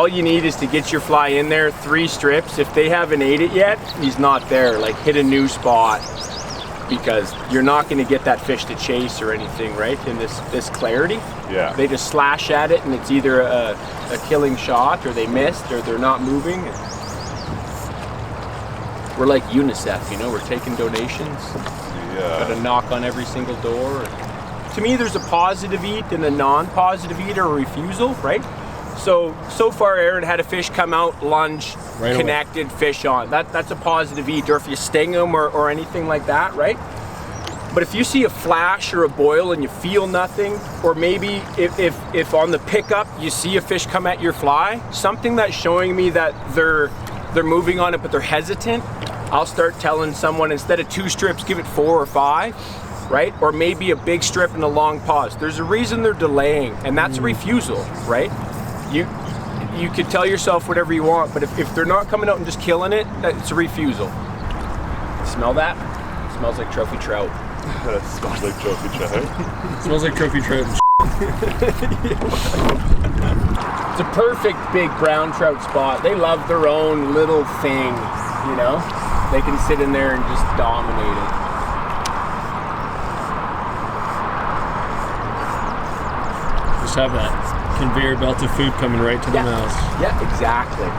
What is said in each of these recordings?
all you need is to get your fly in there, 3 strips. If they haven't ate it yet, he's not there. Like, hit a new spot, because you're not going to get that fish to chase or anything, right? In this clarity. Yeah. They just slash at it, and it's either a killing shot, or they missed, or they're not moving. We're like UNICEF, you know, we're taking donations. Yeah. Got to knock on every single door. To me, there's a positive eat and a non-positive eat, or a refusal, right? So far, Aaron had a fish come out, lunge, right connected, away. Fish on. That's a positive eat, or if you sting them or anything like that, right? But if you see a flash or a boil and you feel nothing, or maybe if on the pickup you see a fish come at your fly, something that's showing me that they're moving on it but they're hesitant, I'll start telling someone, instead of 2 strips, give it 4 or 5, right? Or maybe a big strip and a long pause. There's a reason they're delaying, and that's a refusal, right? You could tell yourself whatever you want, but if they're not coming out and just killing it, it's a refusal. Smell that? It smells like trophy trout. It smells like trophy trout. It smells like trophy trout and It's a perfect big brown trout spot. They love their own little thing, you know? They can sit in there and just dominate it. Just have that conveyor belt of food coming right to the mouth. Yeah, exactly.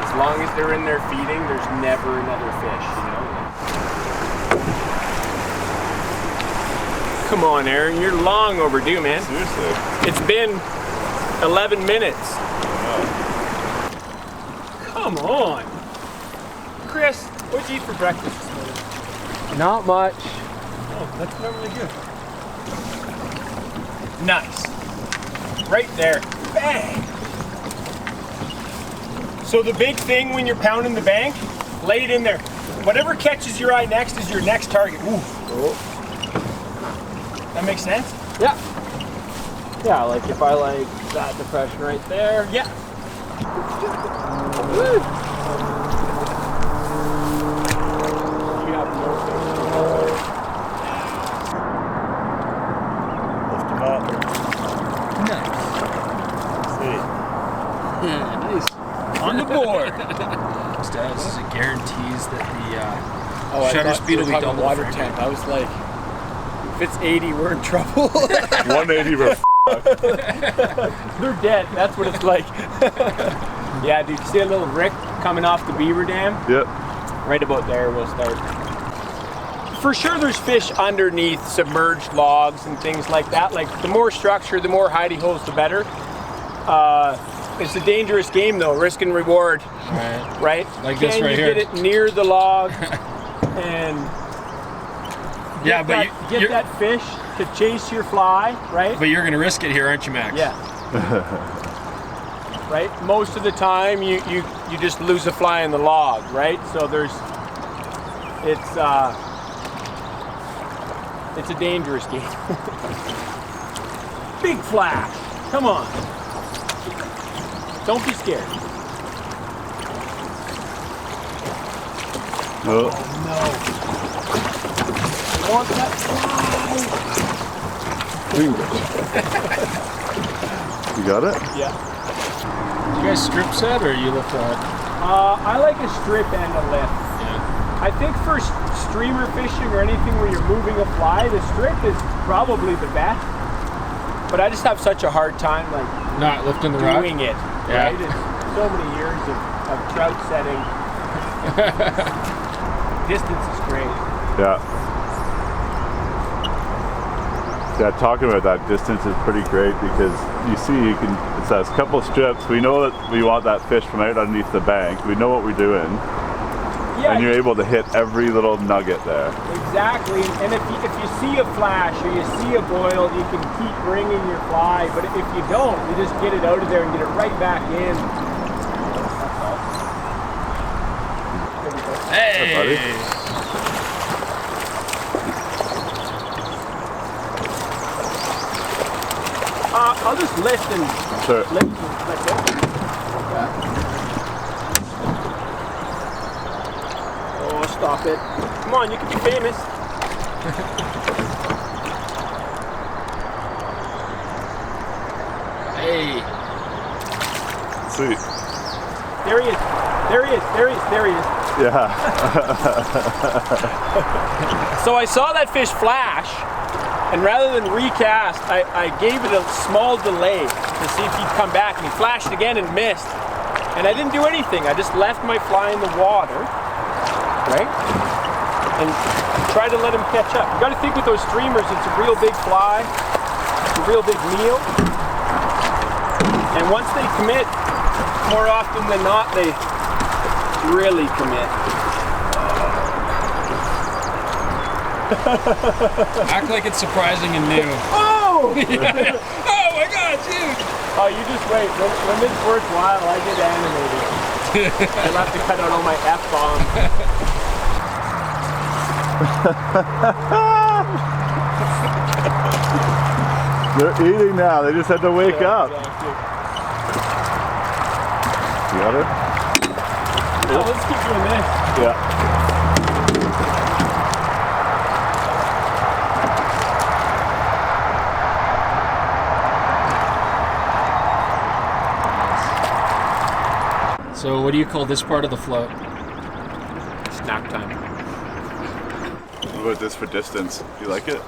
As long as they're in there feeding, there's never another fish, you know? Come on, Aaron, you're long overdue, man. Seriously. It's been 11 minutes. Wow. Come on. Chris, what'd you eat for breakfast this morning? Not much. Oh, that's normally good. Nice. Right there. Bang. So the big thing when you're pounding the bank, lay it in there. Whatever catches your eye next is your next target. Ooh. Oh. That makes sense? Yeah. Yeah, like if I like that depression right there. Yeah. Woo. You have no fish. Lift him up. Nice. See. Yeah, nice. On the board. This is a guarantees that the I shutter thought speed will be double water the temp. I was like, if it's 80, we're in trouble. 180, we're They're dead. That's what it's like. Yeah, dude, you see a little rick coming off the beaver dam? Yep. Right about there, we'll start. For sure, there's fish underneath submerged logs and things like that. Like, the more structure, the more hidey holes, the better. It's a dangerous game, though, risk and reward. Right? Like this right here. Can you get it near the log and get that fish to chase your fly, right? But you're going to risk it here, aren't you, Max? Yeah. Right? Most of the time, you just lose a fly in the log, right? So it's a dangerous game. Big flash. Come on. Don't be scared. Oh. No. I want that fly. You got it? Yeah. You guys strip set or you lift that? I like a strip and a lift. Yeah. I think for streamer fishing or anything where you're moving a fly, the strip is probably the best. But I just have such a hard time Not lifting the rod? doing it. Yeah. Right? It's so many years of trout setting. Distance is great. Yeah. Yeah, talking about that distance is pretty great because you see it says couple strips. We know that we want that fish from out underneath the bank. We know what we're doing. Yeah, and you're able to hit every little nugget there. Exactly. And if you see a flash or you see a boil, you can keep bringing your fly. But if you don't, you just get it out of there and get it right back in. Hey! Buddy. I'll just lift and lift like this. Oh, stop it. Come on, you can be famous. Hey! Sweet. There he is. There he is. There he is. There he is. Yeah. So I saw that fish flash, and rather than recast, I gave it a small delay to see if he'd come back, and he flashed again and missed. And I didn't do anything. I just left my fly in the water, right? And try to let him catch up. You got to think with those streamers, it's a real big fly, it's a real big meal. And once they commit, more often than not, they really commit. Act like it's surprising and new. Oh! Yeah. Oh my God, dude! Oh, you just wait. When it's worthwhile, I get animated. I'll have to cut out all my F-bombs. They're eating now. They just had to wake up. Exactly. You got it? No, let's keep doing this. Yeah. So what do you call this part of the float? Snack time. What about this for distance? Do you like it?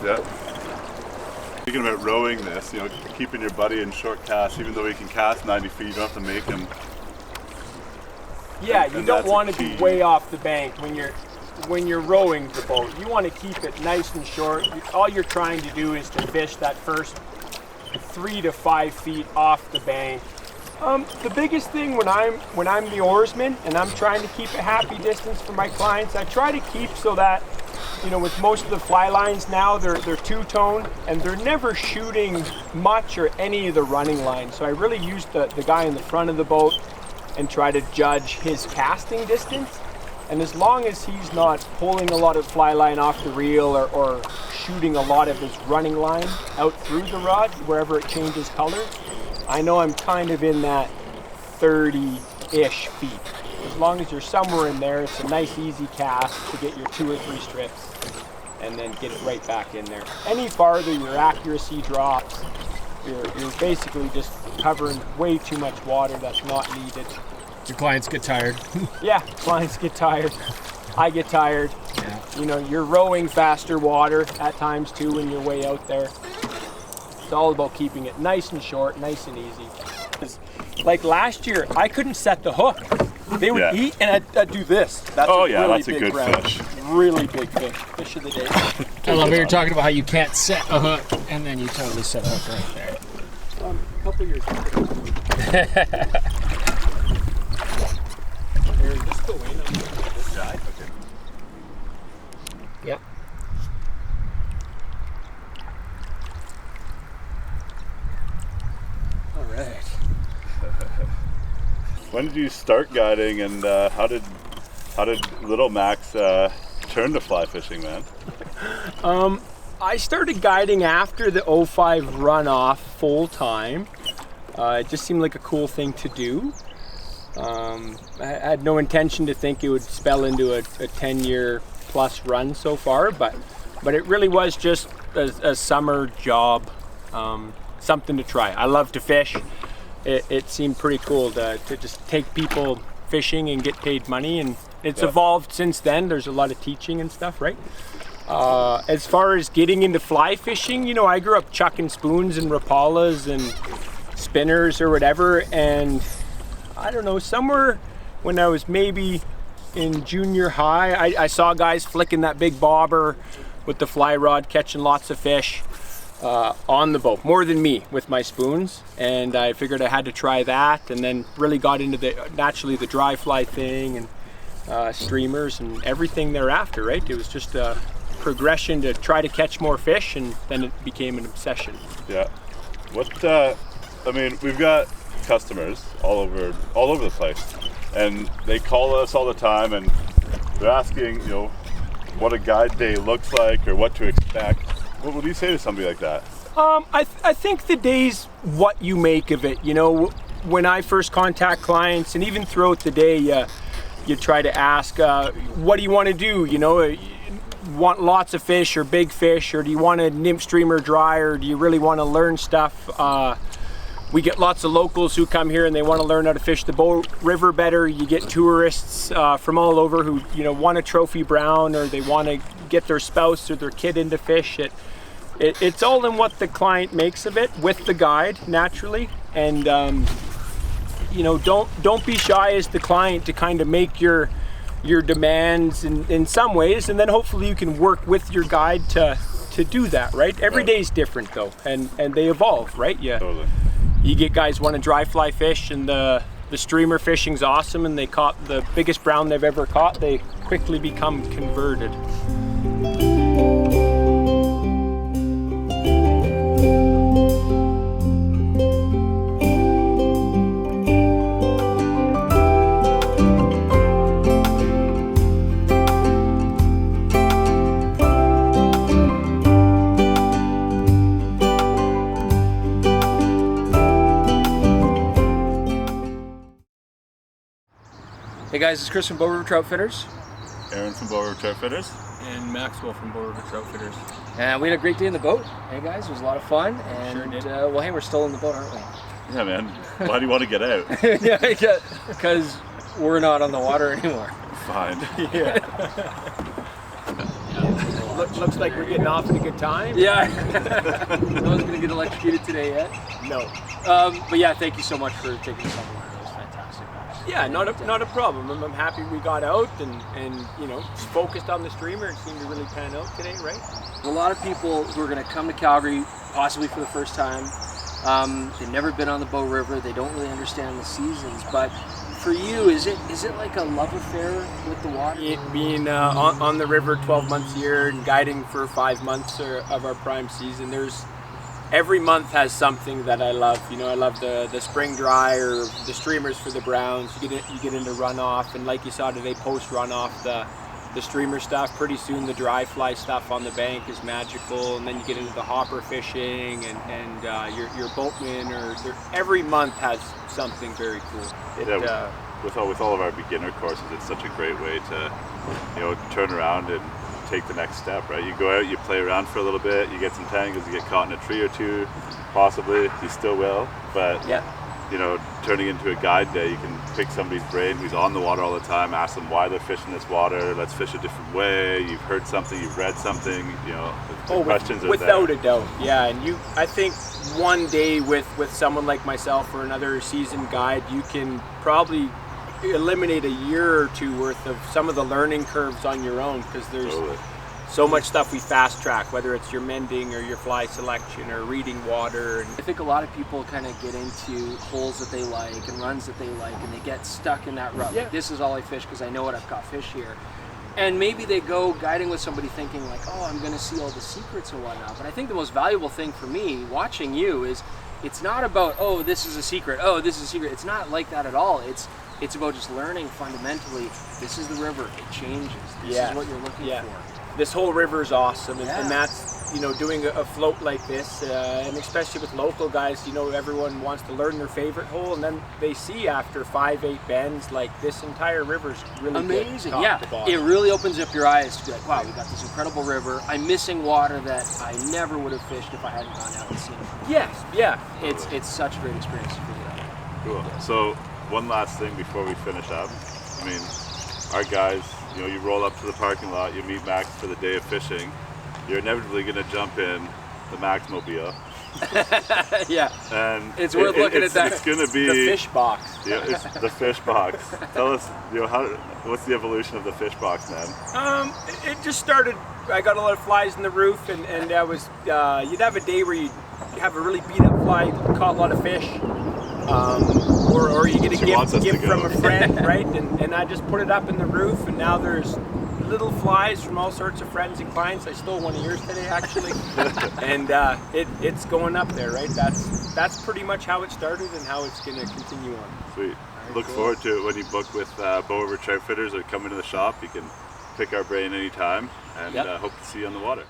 Yeah. Speaking about rowing this, you know, keeping your buddy in short cast, even though he can cast 90 feet, you don't have to make him. Yeah, you And don't that's a want to be key. way off the bank when you're rowing the boat. You want to keep it nice and short. All you're trying to do is to fish that first 3 to 5 feet off the bank. The biggest thing when I'm the oarsman and I'm trying to keep a happy distance for my clients, I try to keep so that, you know, with most of the fly lines now, they're two-tone and they're never shooting much or any of the running lines. So I really use the guy in the front of the boat and try to judge his casting distance. And as long as he's not pulling a lot of fly line off the reel or shooting a lot of his running line out through the rod, wherever it changes color, I know I'm kind of in that 30-ish feet. As long as you're somewhere in there, it's a nice easy cast to get your 2 or 3 strips and then get it right back in there. Any farther, your accuracy drops. You're basically just covering way too much water that's not needed. Your clients get tired. Yeah, clients get tired. I get tired. Yeah. You know, you're rowing faster water at times too when you're way out there. It's all about keeping it nice and short, nice and easy. Like last year, I couldn't set the hook. They would eat and I'd do this. That's Oh a yeah, really that's a big good ground. fish. Really big fish. Fish of the day. I love how you're talking about how you can't set a hook, and then you totally set a hook right there. A couple years ago. Here, just go in on this side. Okay. Yep. All right. When did you start guiding, and how did little Max turn to fly fishing, man? I started guiding after the 05 runoff full time. It just seemed like a cool thing to do. I had no intention to think it would spell into a 10-year plus run so far, but it really was just a summer job, something to try. I love to fish. It seemed pretty cool to just take people fishing and get paid money, and it's evolved since then. There's a lot of teaching and stuff, right? As far as getting into fly fishing, you know, I grew up chucking spoons and rapalas and spinners or whatever, and I don't know, somewhere when I was maybe in junior high, I saw guys flicking that big bobber with the fly rod, catching lots of fish on the boat, more than me with my spoons, and I figured I had to try that, and then really got into naturally the dry fly thing and streamers and everything thereafter, right? It was just a progression to try to catch more fish, and then it became an obsession. Yeah. I mean, we've got customers all over the place, and they call us all the time, and they're asking, you know, what a guide day looks like or what to expect. What do you say to somebody like that? I think the day's what you make of it. You know, when I first contact clients, and even throughout the day, you try to ask, what do you want to do? You know, you want lots of fish or big fish, or do you want a nymph streamer dry, or do you really want to learn stuff? we get lots of locals who come here and they want to learn how to fish the Bow River better. You get tourists from all over who, you know, want a trophy brown, or they want to get their spouse or their kid into fish. It's all in what the client makes of it, with the guide, naturally. And you know, don't be shy as the client to kind of make your demands in some ways, and then hopefully you can work with your guide to do that, right? Every day's different though, and they evolve, right? Yeah. Totally. You get guys want to dry fly fish, and the streamer fishing's awesome, and they caught the biggest brown they've ever caught. They quickly become converted. Hey guys, it's Chris from Bow River Trout Fitters. Aaron from Bow River Trout Fitters. And Maxwell from Bow River Trout Fitters. And we had a great day in the boat. Hey guys, it was a lot of fun. And Sure did. well, hey, we're still in the boat, aren't we? Yeah, man. Why do you want to get out? Yeah, because we're not on the water anymore. Fine. Looks like we're getting off at a good time. Yeah. No one's gonna get electrocuted today yet. No. But yeah, thank you so much for taking us on the water. It was fantastic. Yeah, not a problem. I'm happy we got out and you know, focused on the streamer. It seemed to really pan out today, right? A lot of people who are going to come to Calgary possibly for the first time. They've never been on the Bow River. They don't really understand the seasons. But for you, is it like a love affair with the water? Being on the river 12 months a year and guiding for 5 months of our prime season, every month has something that I love. You know, I love the spring dry or the streamers for the browns. You get into runoff, and like you saw today, post runoff, the streamer stuff. Pretty soon the dry fly stuff on the bank is magical, and then you get into the hopper fishing and your boatman, every month has something very cool. With all of our beginner courses, it's such a great way to, you know, turn around and take the next step, right? You go out, you play around for a little bit, you get some tangles, you get caught in a tree or two, possibly, you still will, but you know, turning into a guide day, you can pick somebody's brain who's on the water all the time, ask them why they're fishing this water, let's fish a different way, you've heard something, you've read something, you know, the questions are without there. a doubt, yeah. And I think one day with someone like myself or another seasoned guide, you can probably eliminate a year or two worth of some of the learning curves on your own, because there's so much stuff we fast track, whether it's your mending or your fly selection or reading water. I think a lot of people kind of get into holes that they like and runs that they like, and they get stuck in that rut. Like, this is all I fish because I know what I've caught fish here. And maybe they go guiding with somebody thinking like, oh, I'm going to see all the secrets and whatnot. But I think the most valuable thing for me watching you is it's not about, oh, this is a secret, oh, this is a secret. It's not like that at all. It's about just learning fundamentally, this is the river, it changes, this is what you're looking for. This whole river is awesome, and that's, you know, doing a float like this, and especially with local guys, you know, everyone wants to learn their favorite hole, and then they see after 5-8 bends, like, this entire river's really amazing. Good, top to bottom. It really opens up your eyes to be like, wow, we got this incredible river. I'm missing water that I never would have fished if I hadn't gone out and seen it. Yes, yeah. It's such a great experience for you. Cool. So one last thing before we finish up. I mean, our guys, you know, you roll up to the parking lot, you meet Max for the day of fishing, you're inevitably going to jump in the Max Mobile. Yeah. And it's worth looking at that. It's going to be the fish box. Yeah, it's the fish box. Tell us, you know, what's the evolution of the fish box, man? It just started. I got a lot of flies in the roof, and I was. You'd have a day where you have a really beat up fly, caught a lot of fish, or you get a gift from a friend, right? And I just put it up in the roof, and now there's little flies from all sorts of friends and clients. I stole one of yours today, actually, and it's going up there, right? That's pretty much how it started and how it's going to continue on. Sweet. Look forward to it when you book with Bow River Trout Fitters or come into the shop. You can pick our brain anytime, and hope to see you on the water.